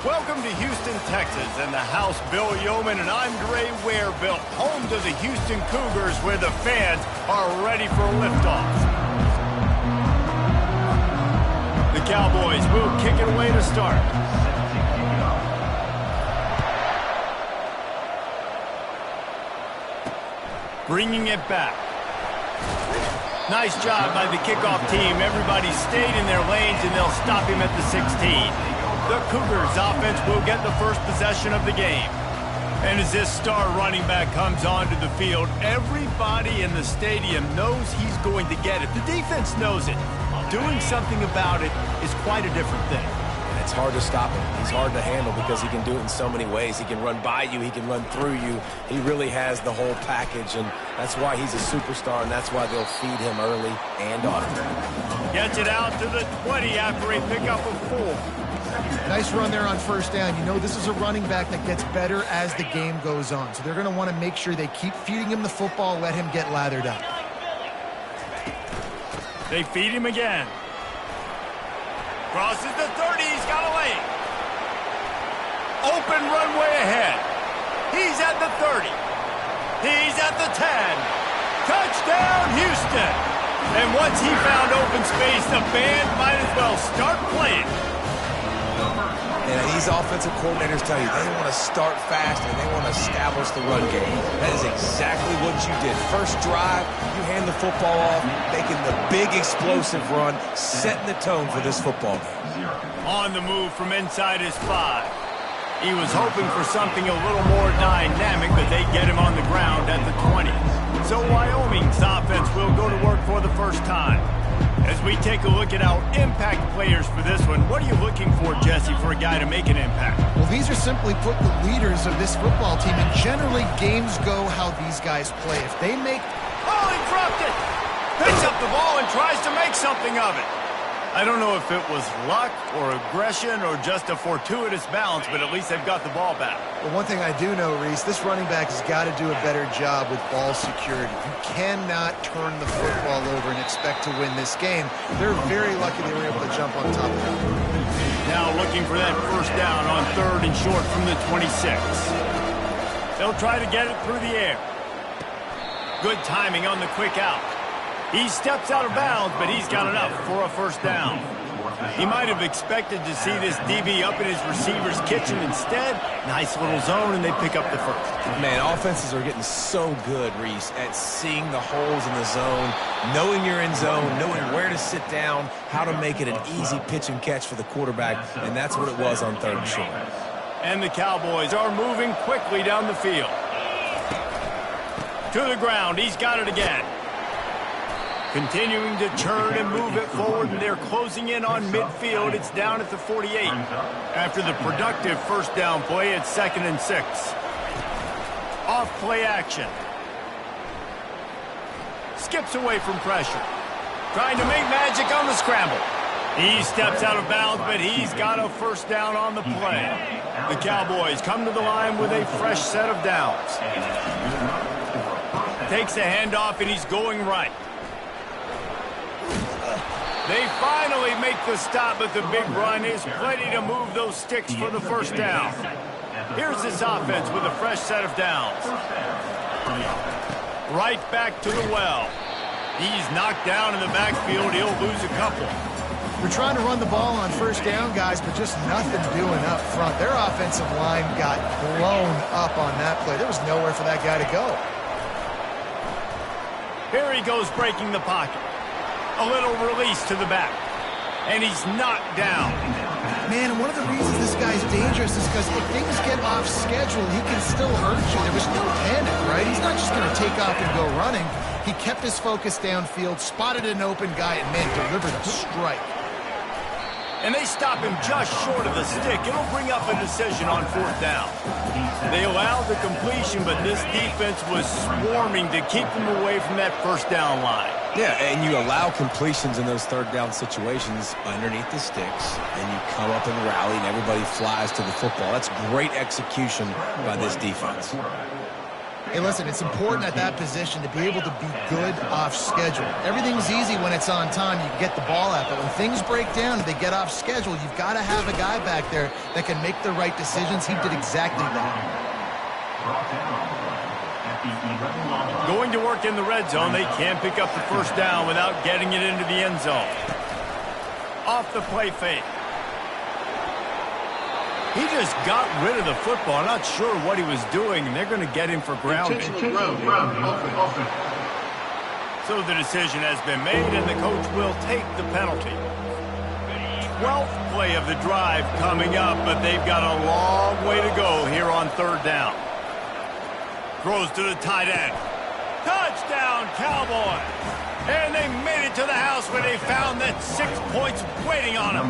Welcome to Houston, Texas, and the house Bill Yeoman and I'm Dre Ware built, home to the Houston Cougars, where the fans are ready for a liftoff. The Cowboys will kick it away to start. Bringing it back. Nice job by the kickoff team. Everybody stayed in their lanes, and they'll stop him at the 16. The Cougars offense will get the first possession of the game. And as this star running back comes onto the field, everybody in the stadium knows he's going to get it. The defense knows it. Doing something about it is quite a different thing. It's hard to stop him. He's hard to handle because he can do it in so many ways. He can run by you. He can run through you. He really has the whole package, and that's why he's a superstar, and that's why they'll feed him early and often. Gets it out to the 20 after a pickup of 4. Nice run there on first down. You know, this is a running back that gets better as the game goes on, so they're going to want to make sure they keep feeding him the football, let him get lathered up. They feed him again. Crosses the 30, he's got a lane. Open runway ahead. He's at the 30. He's at the 10. Touchdown, Houston. And once he found open space, the band might as well start playing. And these offensive coordinators tell you they want to start fast and they want to establish the run game. That is exactly what you did. First drive, you hand the football off, making the big explosive run, setting the tone for this football game. On the move from inside his 5. He was hoping for something a little more dynamic, but they get him on the ground at the 20. So Wyoming's offense will go to work for the first time. As we take a look at our impact players for this one, what are you looking for, Jesse, for a guy to make an impact? Well, these are simply put the leaders of this football team, and generally games go how these guys play. If they make... Oh, he dropped it! Picks up the ball and tries to make something of it. I don't know if it was luck or aggression or just a fortuitous balance, but at least they've got the ball back. Well, one thing I do know, Reese, this running back has got to do a better job with ball security. You cannot turn the football over and expect to win this game. They're very lucky they were able to jump on top of it. Now looking for that first down on 3rd and short from the 26. They'll try to get it through the air. Good timing on the quick out. He steps out of bounds, but he's got enough for a first down. He might have expected to see this DB up in his receiver's kitchen. Instead, nice little zone, and they pick up the first. Man, offenses are getting so good, Reese, at seeing the holes in the zone, knowing you're in zone, knowing where to sit down, how to make it an easy pitch and catch for the quarterback, and that's what it was on 3rd and short. And the Cowboys are moving quickly down the field. To the ground, he's got it again. Continuing to turn and move it forward, and they're closing in on midfield. It's down at the 48. After the productive first down play, it's 2nd and 6. Off play action. Skips away from pressure. Trying to make magic on the scramble. He steps out of bounds, but he's got a first down on the play. The Cowboys come to the line with a fresh set of downs. Takes a handoff, and he's going right. They finally make the stop, but the big run is plenty to move those sticks for the first down. Here's this offense with a fresh set of downs. Right back to the well. He's knocked down in the backfield. He'll lose a couple. They're trying to run the ball on first down, guys, but just nothing doing up front. Their offensive line got blown up on that play. There was nowhere for that guy to go. Here he goes breaking the pocket. A little release to the back. And he's knocked down. Man, one of the reasons this guy's dangerous is because if things get off schedule, he can still hurt you. There was no panic, right? He's not just going to take off and go running. He kept his focus downfield, spotted an open guy, and, man, delivered a strike. And they stop him just short of the stick. It'll bring up a decision on 4th down. They allowed the completion, but this defense was swarming to keep them away from that first down line. Yeah, and you allow completions in those 3rd down situations underneath the sticks, and you come up and rally, and everybody flies to the football. That's great execution by this defense. Hey, listen, it's important at that position to be able to be good off schedule. Everything's easy when it's on time. You can get the ball out, but when things break down and they get off schedule, you've got to have a guy back there that can make the right decisions. He did exactly that. Going to work in the red zone, they can't pick up the first down without getting it into the end zone. Off the play fake. He just got rid of the football. I'm not sure what he was doing, and they're going to get him for grounding. So the decision has been made, and the coach will take the penalty. 12th play of the drive coming up, but they've got a long way to go here on third down. Throws to the tight end. Touchdown, Cowboys! And they made it to the house where they found that 6 points waiting on them.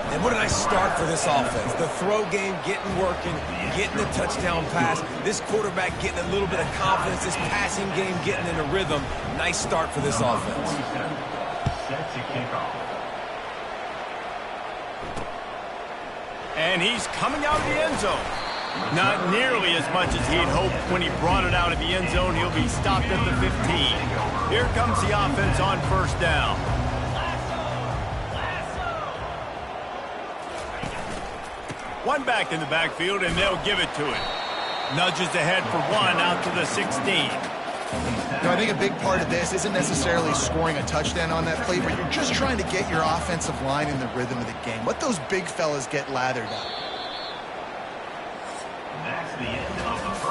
And what a nice start for this offense. The throw game getting working, getting the touchdown pass. This quarterback getting a little bit of confidence. This passing game getting in a rhythm. Nice start for this offense. And he's coming out of the end zone. Not nearly as much as he'd hoped when he brought it out of the end zone. He'll be stopped at the 15. Here comes the offense on first down. One back in the backfield, and they'll give it to him. Nudges ahead for one out to the 16. I think a big part of this isn't necessarily scoring a touchdown on that play, but you're just trying to get your offensive line in the rhythm of the game. Let those big fellas get lathered up.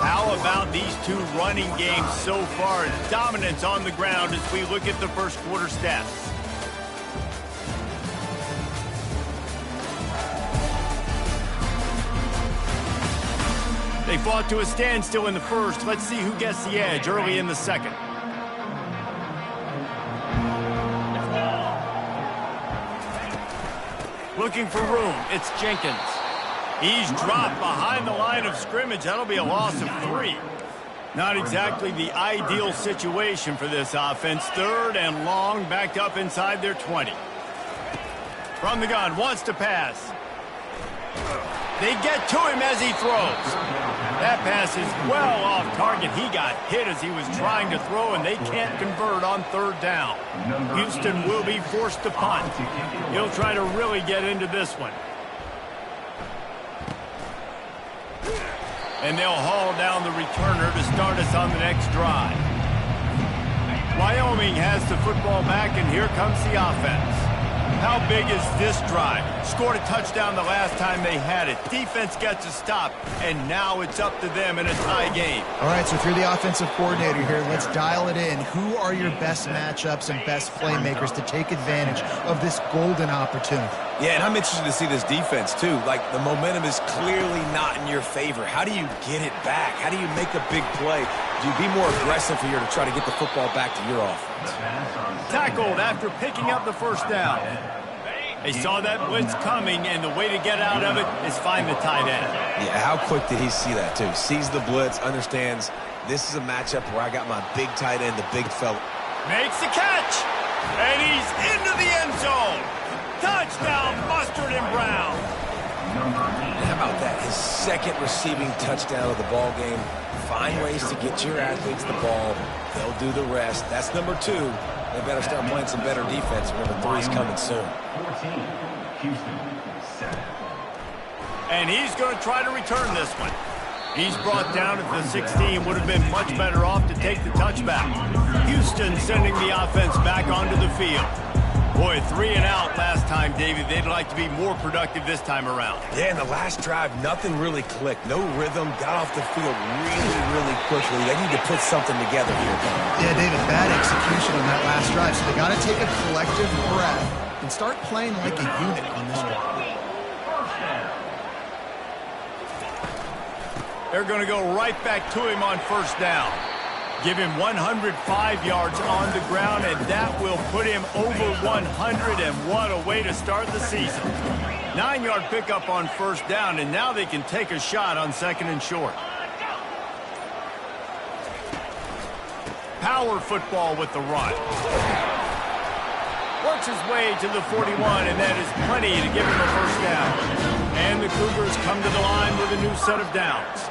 How about these two running games so far? Dominance on the ground as we look at the first quarter stats. They fought to a standstill in the first. Let's see who gets the edge early in the second. Looking for room. It's Jenkins. He's dropped behind the line of scrimmage. That'll be a loss of 3. Not exactly the ideal situation for this offense. Third and long, backed up inside their 20. From the gun, wants to pass. They get to him as he throws. That pass is well off target. He got hit as he was trying to throw, and they can't convert on third down. Houston will be forced to punt. He'll try to really get into this one. And they'll haul down the returner to start us on the next drive. Wyoming has the football back, and here comes the offense. How big is this drive? Scored a touchdown the last time they had it. Defense gets a stop, and now it's up to them in a tie game. All right, so if you're the offensive coordinator here, let's dial it in. Who are your best matchups and best playmakers to take advantage of this golden opportunity? Yeah, and I'm interested to see this defense, too. Like, the momentum is clearly not in your favor. How do you get it back? How do you make a big play? Do you be more aggressive here to try to get the football back to your offense? Tackled after picking up the first down. They saw that blitz coming, and the way to get out of it is find the tight end. Yeah, how quick did he see that, too? Sees the blitz, understands this is a matchup where I got my big tight end, the big fella. Makes the catch, and he's into the end zone. Touchdown, Mustard and Brown. And how about that? His second receiving touchdown of the ball game. Find ways to get your athletes the ball. They'll do the rest. That's number 2. They better start playing some better defense. Number 3 is coming soon. And he's going to try to return this one. He's brought down at the 16. Would have been much better off to take the touchback. Houston sending the offense back onto the field. Boy, 3 and out last time, David. They'd like to be more productive this time around. Yeah, in the last drive, nothing really clicked. No rhythm. Got off the field really, really quickly. They need to put something together here. Yeah, David, bad execution on that last drive. So they got to take a collective breath and start playing like a unit on this one. They're going to go right back to him on first down. Give him 105 yards on the ground, and that will put him over 100, and what a way to start the season. 9-yard pickup on first down, and now they can take a shot on second and short. Power football with the run. Works his way to the 41, and that is plenty to give him a first down. And the Cougars come to the line with a new set of downs.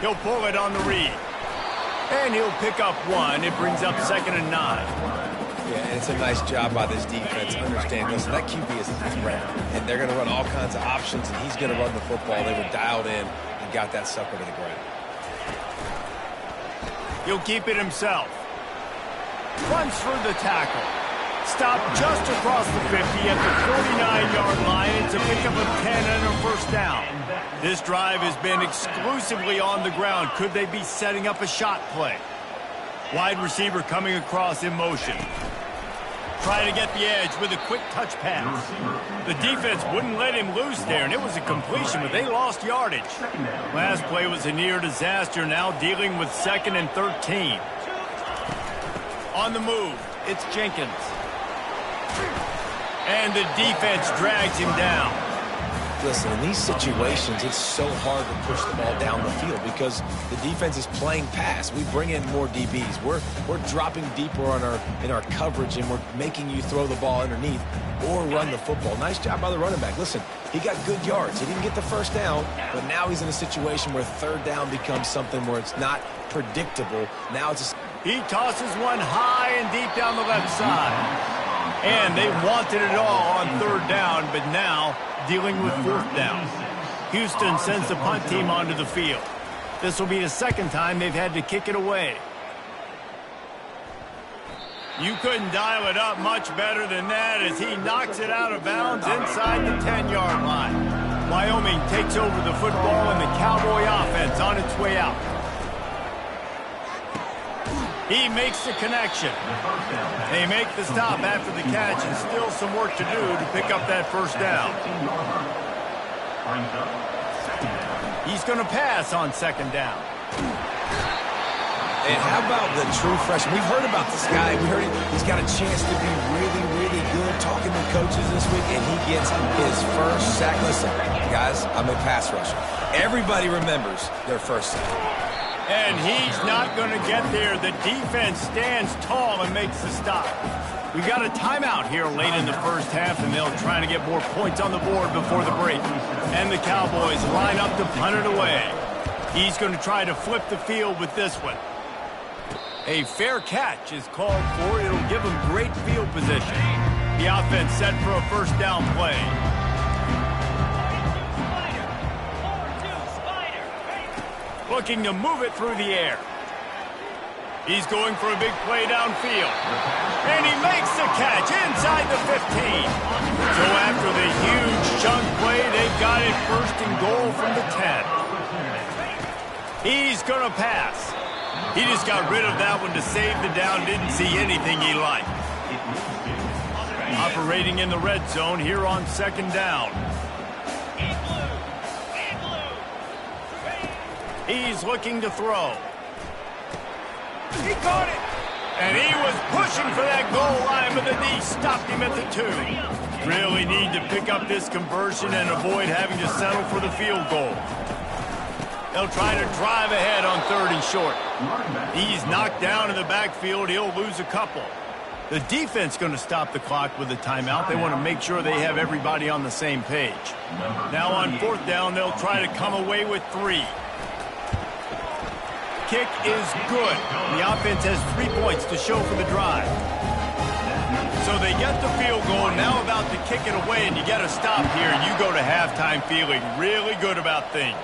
He'll pull it on the read. And he'll pick up one. It brings up 2nd and 9. Yeah, and it's a nice job by this defense. Understand, listen, that QB is a threat, and they're going to run all kinds of options, and he's going to run the football. They were dialed in and got that sucker to the ground. He'll keep it himself. Runs through the tackle. Stopped just across the 50 at the 49-yard line. It's a pickup of 10 and a first down. This drive has been exclusively on the ground. Could they be setting up a shot play? Wide receiver coming across in motion. Trying to get the edge with a quick touch pass. The defense wouldn't let him loose there, and it was a completion, but they lost yardage. Last play was a near disaster, now dealing with 2nd and 13. On the move, it's Jenkins. And the defense drags him down. Listen, in these situations, it's so hard to push the ball down the field because the defense is playing pass. We bring in more DBs. We're dropping deeper in our coverage, and we're making you throw the ball underneath or run the football. Nice job by the running back. Listen, he got good yards. He didn't get the first down, but now he's in a situation where 3rd down becomes something where it's not predictable. Now it's He tosses one high and deep down the left side. And they wanted it all on 3rd down, but now dealing with 4th down. Houston sends the punt team onto the field. This will be the 2nd time they've had to kick it away. You couldn't dial it up much better than that as he knocks it out of bounds inside the 10-yard line. Wyoming takes over the football and the Cowboy offense on its way out. He makes the connection. They make the stop after the catch, and still some work to do to pick up that first down. He's going to pass on 2nd down. And how about the true freshman? We've heard about this guy. We heard he's got a chance to be really, really good. Talking to coaches this week, and he gets his first sack. Listen, guys, I'm a pass rusher. Everybody remembers their first sack. And he's not going to get there. The defense stands tall and makes the stop. We got a timeout here late in the first half, and they'll try to get more points on the board before the break. And the Cowboys line up to punt it away. He's going to try to flip the field with this one. A fair catch is called for. It'll give them great field position. The offense set for a first down play. Looking to move it through the air. He's going for a big play downfield. And he makes the catch inside the 15. So after the huge chunk play, they've got it 1st and goal from the 10. He's going to pass. He just got rid of that one to save the down. Didn't see anything he liked. Operating in the red zone here on 2nd down. He's looking to throw. He caught it. And he was pushing for that goal line, but the D stopped him at the 2. Really need to pick up this conversion and avoid having to settle for the field goal. They'll try to drive ahead on 3rd and short. He's knocked down in the backfield. He'll lose a couple. The defense going to stop the clock with a timeout. They want to make sure they have everybody on the same page. Now on 4th down, they'll try to come away with 3. Kick is good. The offense has 3 points to show for the drive. So they get the field goal, now about to kick it away, and you get a stop here, and you go to halftime feeling really good about things.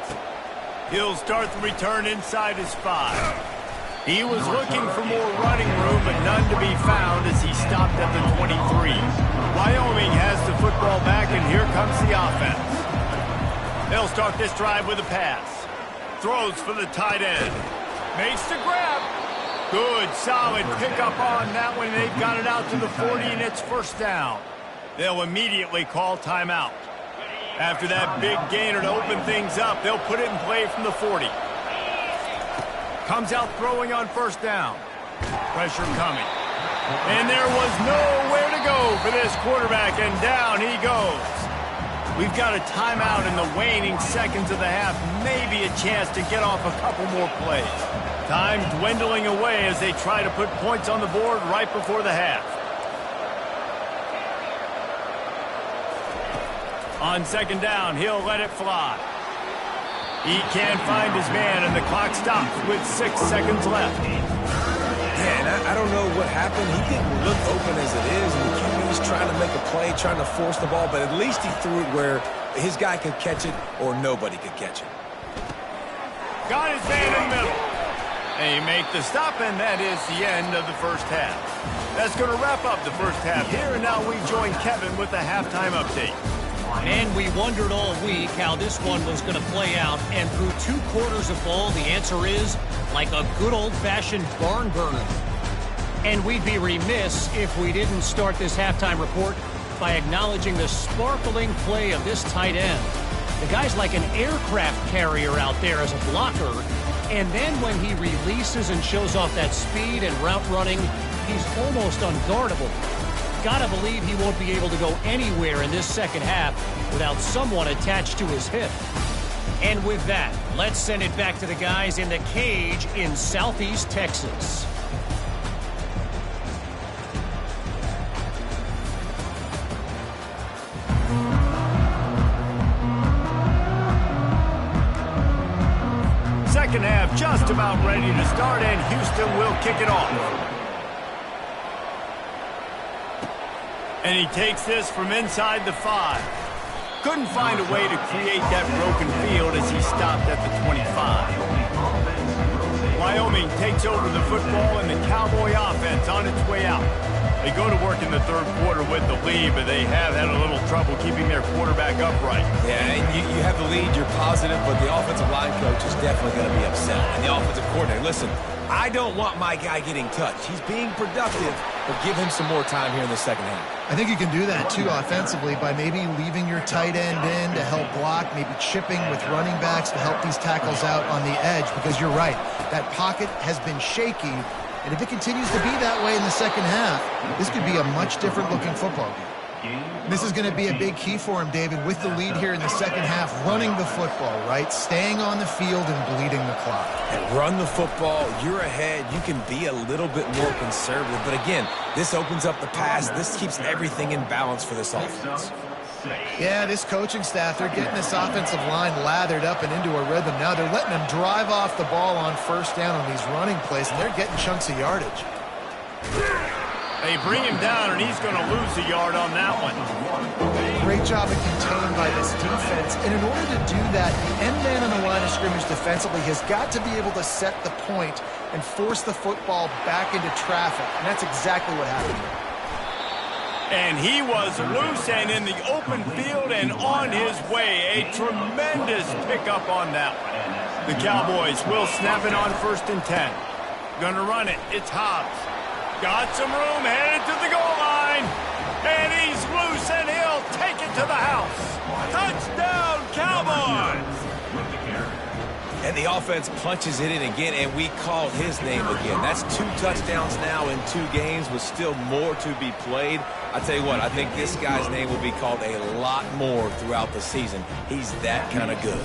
He'll start the return inside his 5. He was looking for more running room, but none to be found as he stopped at the 23. Wyoming has the football back, and here comes the offense. They'll start this drive with a pass. Throws for the tight end. Makes the grab. Good, solid pickup on that one. They've got it out to the 40, and it's 1st down. They'll immediately call timeout. After that big gainer to open things up, they'll put it in play from the 40. Comes out throwing on 1st down. Pressure coming. And there was nowhere to go for this quarterback, and down he goes. We've got a timeout in the waning seconds of the half. Maybe a chance to get off a couple more plays. Time dwindling away as they try to put points on the board right before the half. On 2nd down, he'll let it fly. He can't find his man, and the clock stops with 6 seconds left. Yeah, and I don't know what happened. He didn't look open as it is, and the QB's trying to make a play, trying to force the ball, but at least he threw it where his guy could catch it or nobody could catch it. Got his man in the middle. They make the stop, and that is the end of the first half. That's going to wrap up the first half here, and now we join Kevin with the halftime update. And we wondered all week how this one was going to play out, and through 2 quarters of ball, the answer is like a good old-fashioned barn burner. And we'd be remiss if we didn't start this halftime report by acknowledging the sparkling play of this tight end. The guy's like an aircraft carrier out there as a blocker, and then when he releases and shows off that speed and route running, he's almost unguardable. Gotta believe he won't be able to go anywhere in this second half without someone attached to his hip. And with that, let's send it back to the guys in the cage in Southeast Texas. Second half just about ready to start, and Houston will kick it off. And he takes this from inside the 5. Couldn't find a way to create that broken field as he stopped at the 25. Wyoming takes over the football, and the Cowboy offense on its way out. They go to work in the third quarter with the lead, but they have had a little trouble keeping their quarterback upright. Yeah, and you have the lead, you're positive, but the offensive line coach is definitely going to be upset. And the offensive coordinator, listen, I don't want my guy getting touched. He's being productive, but give him some more time here in the second half. I think you can do that, too, offensively, by maybe leaving your tight end in to help block, maybe chipping with running backs to help these tackles out on the edge, because you're right. That pocket has been shaky, and if it continues to be that way in the second half, this could be a much different-looking football game. This is going to be a big key for him, David, with the lead here in the second half, running the football, right? Staying on the field and bleeding the clock. And run the football, you're ahead, you can be a little bit more conservative. But again, this opens up the pass. This keeps everything in balance for this offense. Yeah, this coaching staff, they're getting this offensive line lathered up and into a rhythm. Now they're letting them drive off the ball on first down on these running plays, and they're getting chunks of yardage. They bring him down, and he's going to lose a yard on that one. Great job of contained by this defense. And in order to do that, the end man on the line of scrimmage defensively has got to be able to set the point and force the football back into traffic. And that's exactly what happened here. And he was loose and in the open field and on his way. A tremendous pickup on that one. The Cowboys will snap it on 1st and 10. Gonna run it. It's Hobbs. Got some room, headed to the goal line. And he's loose, and he'll take it to the house. Touchdown, Cowboys! And the offense punches it in again, and we call his name again. That's 2 touchdowns now in 2 games with still more to be played. I tell you what, I think this guy's name will be called a lot more throughout the season. He's that kind of good.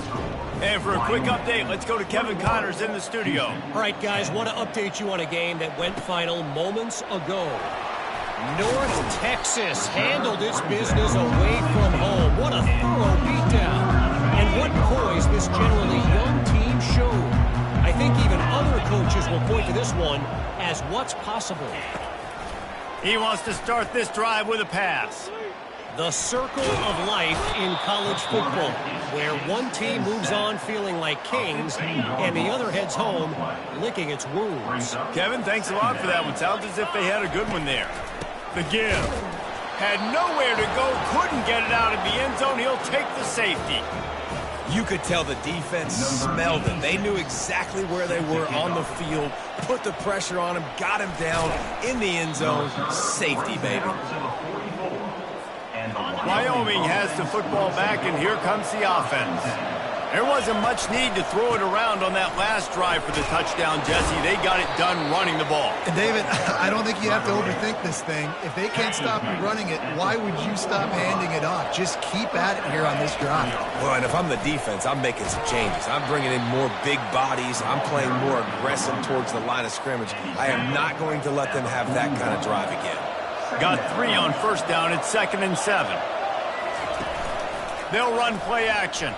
And for a quick update, let's go to Kevin Connors in the studio. All right, guys, want to update you on a game that went final moments ago. North Texas handled its business away from home. What a thorough beatdown. And what poise this generally young team showed. I think even other coaches will point to this one as what's possible. He wants to start this drive with a pass. The circle of life in college football, where one team moves on feeling like kings and the other heads home licking its wounds. Kevin, thanks a lot for that one. Sounds as if they had a good one there. The give. Had nowhere to go, couldn't get it out of the end zone. He'll take the safety. You could tell the defense smelled it. They knew exactly where they were on the field, put the pressure on him, got him down in the end zone. Safety, baby. Wyoming has the football back, and here comes the offense. There wasn't much need to throw it around on that last drive for the touchdown, Jesse. They got it done running the ball. And David, I don't think you have to overthink this thing. If they can't stop you running it, why would you stop handing it off? Just keep at it here on this drive. Well, and if I'm the defense, I'm making some changes. I'm bringing in more big bodies. I'm playing more aggressive towards the line of scrimmage. I am not going to let them have that kind of drive again. Got 3 on first down. It's 2nd and 7. They'll run play action.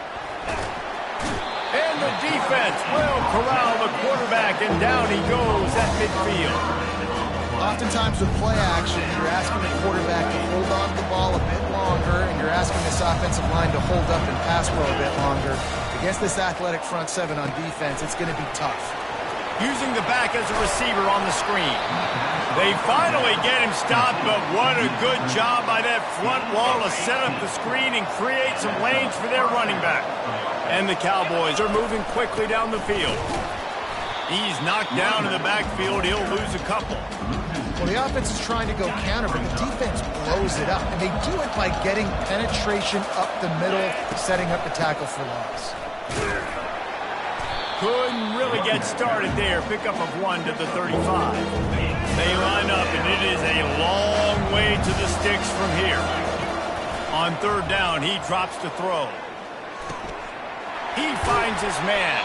And defense will corral the quarterback, and down he goes at midfield. Oftentimes with play action, you're asking the quarterback to hold on to the ball a bit longer, and you're asking this offensive line to hold up and pass pro a bit longer. Against this athletic front seven on defense, it's going to be tough. Using the back as a receiver on the screen. They finally get him stopped, but what a good job by that front wall to set up the screen and create some lanes for their running back. And the Cowboys are moving quickly down the field. He's knocked down in the backfield. He'll lose a couple. Well, the offense is trying to go counter, but the defense blows it up. And they do it by getting penetration up the middle, setting up the tackle for loss. Couldn't really get started there. Pickup of 1 to the 35. They line up, and it is a long way to the sticks from here. On third down, he drops to throw. He finds his man.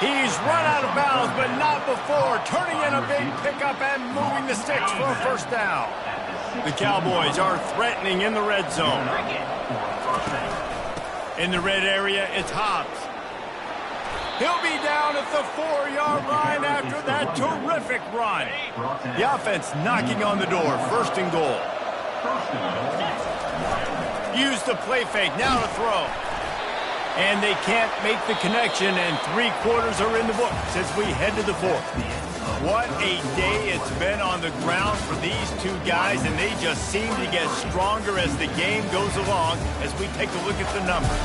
He's run out of bounds, but not before turning in a big pickup and moving the sticks for a first down. The Cowboys are threatening in the red zone. In the red area, it's Hobbs. He'll be down at the 4-yard line after that terrific run. The offense knocking on the door. First and goal. Use the play fake. Now to throw. And they can't make the connection, and 3 quarters are in the books as we head to the fourth. What a day it's been on the ground for these two guys, and they just seem to get stronger as the game goes along as we take a look at the numbers.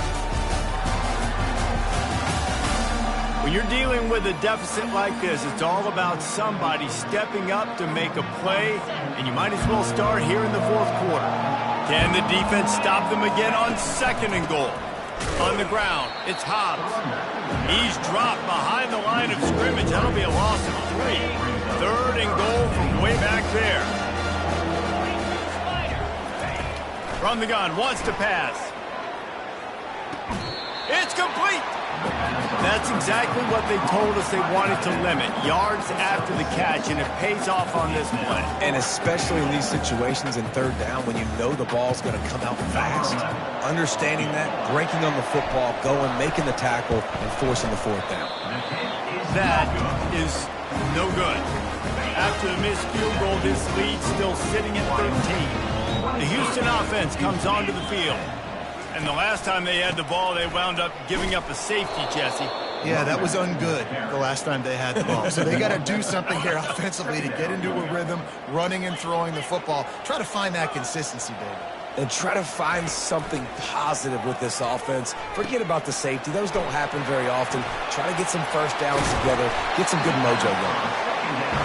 When you're dealing with a deficit like this, it's all about somebody stepping up to make a play, and you might as well start here in the fourth quarter. Can the defense stop them again on second and goal? On the ground, it's Hobbs. He's dropped behind the line of scrimmage. That'll be a loss of 3. Third and goal from way back there. From the gun, wants to pass. It's complete. That's exactly what they told us they wanted to limit. Yards after the catch, and it pays off on this play. And especially in these situations in third down when you know the ball's going to come out fast. Understanding that, breaking on the football, going, making the tackle, and forcing the fourth down. That is no good. After the missed field goal, this lead still sitting at 13. The Houston offense comes onto the field. And the last time they had the ball, they wound up giving up a safety, Jesse. Yeah, that was ungood the last time they had the ball. So they got to do something here offensively to get into a rhythm, running and throwing the football. Try to find that consistency, baby. And try to find something positive with this offense. Forget about the safety. Those don't happen very often. Try to get some first downs together. Get some good mojo going.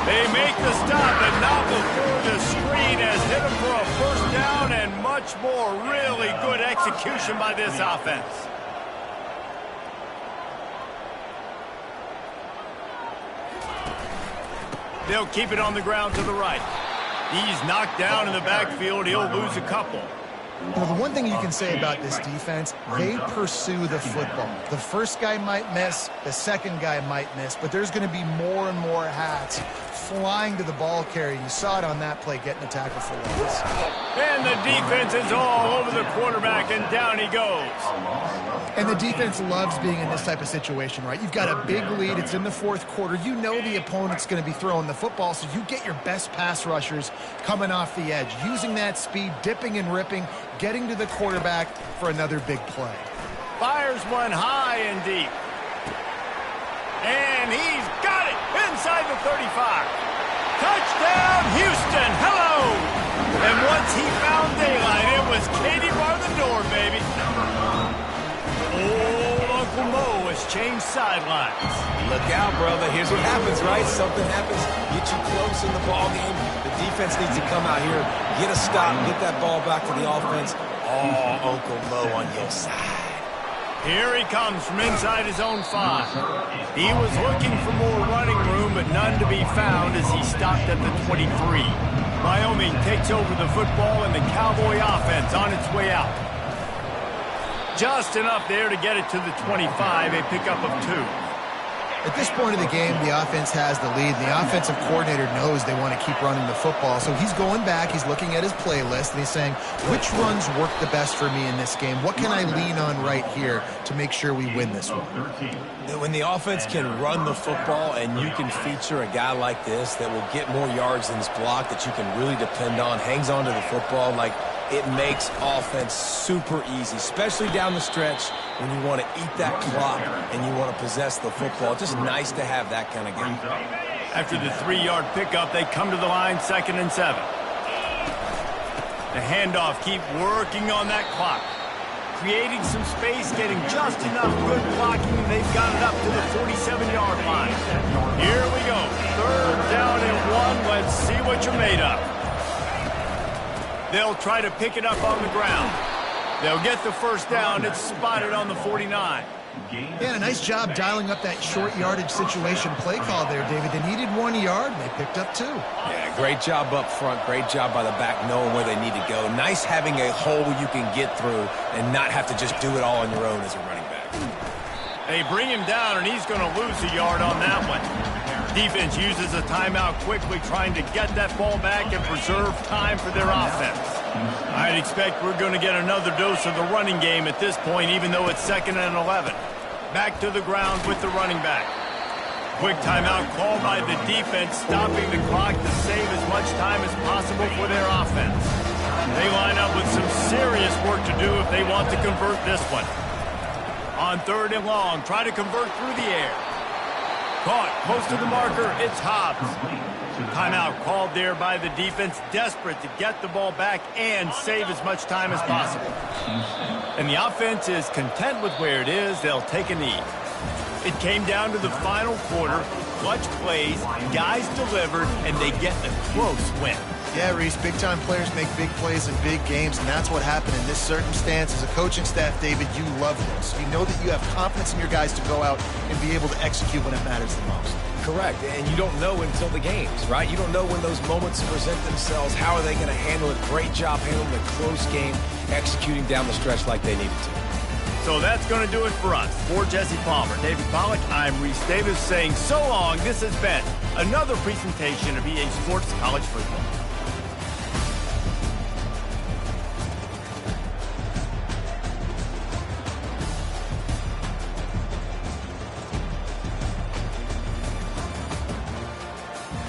They make the stop, and not before the screen has hit them for a first down and much more. Really good execution by this offense. They'll keep it on the ground to the right. He's knocked down in the backfield. He'll lose a couple. Well, the one thing you can say about this defense, they pursue the football. The first guy might miss, the second guy might miss, but there's going to be more and more hats flying to the ball carrier. You saw it on that play, getting the tackle for loss. And the defense is all over the quarterback, and down he goes. And the defense loves being in this type of situation, right? You've got a big lead. It's in the fourth quarter. You know the opponent's going to be throwing the football, so you get your best pass rushers coming off the edge, using that speed, dipping and ripping, getting to the quarterback for another big play. Fires one high and deep. And he's got it inside the 35. Touchdown, Houston. Hello. And once he found daylight, it was Katie bar the door, baby. Old Uncle Mo has changed sidelines. Look out, brother. Here's what happens, right? Something happens, get you close in the ball game. The defense needs to come out here, get a stop, get that ball back to the offense. Oh, Uncle Mo on your side. Here he comes from inside his own 5. He was looking for more running room, but none to be found as he stopped at the 23. Wyoming takes over the football, and the Cowboy offense on its way out. Just enough there to get it to the 25, a pickup of 2. At this point of the game, the offense has the lead, and the offensive coordinator knows they want to keep running the football. So he's going back, he's looking at his playlist, and he's saying, which runs work the best for me in this game? What can I lean on right here to make sure we win this one? When the offense can run the football and you can feature a guy like this that will get more yards than his block, that you can really depend on, hangs on to the football, like, it makes offense super easy, especially down the stretch when you want to eat that clock and you want to possess the football. Just nice to have that kind of game. After the 3-yard pickup, they come to the line, 2nd and 7. The handoff, keep working on that clock. Creating some space, getting just enough good blocking, and they've got it up to the 47-yard line. Here we go, 3rd down and 1. Let's see what you're made of. They'll try to pick it up on the ground. They'll get the first down. It's spotted on the 49. Yeah, a nice job dialing up that short yardage situation play call there, David. They needed 1 yard, and they picked up 2. Yeah, great job up front. Great job by the back knowing where they need to go. Nice having a hole you can get through and not have to just do it all on your own as a running back. They bring him down, and he's going to lose a yard on that one. Defense uses a timeout quickly, trying to get that ball back and preserve time for their offense. I'd expect we're going to get another dose of the running game at this point, even though it's 2nd and 11. Back to the ground with the running back. Quick timeout called by the defense, stopping the clock to save as much time as possible for their offense. They line up with some serious work to do if they want to convert this one. On 3rd and long, try to convert through the air. Caught close to the marker, it's Hobbs. Timeout called there by the defense, desperate to get the ball back and save as much time as possible. And the offense is content with where it is. They'll take a knee. It came down to the final quarter. Clutch plays, guys delivered, and they get a close win. Yeah, Reese, big-time players make big plays in big games, and that's what happened in this circumstance. As a coaching staff, David, you love this. You know that you have confidence in your guys to go out and be able to execute when it matters the most. Correct, and you don't know until the games, right? You don't know when those moments present themselves. How are they going to handle it? Great job handling a close game, executing down the stretch like they needed to. So that's going to do it for us. For Jesse Palmer, David Pollack, I'm Reese Davis saying so long. This has been another presentation of EA Sports College Football.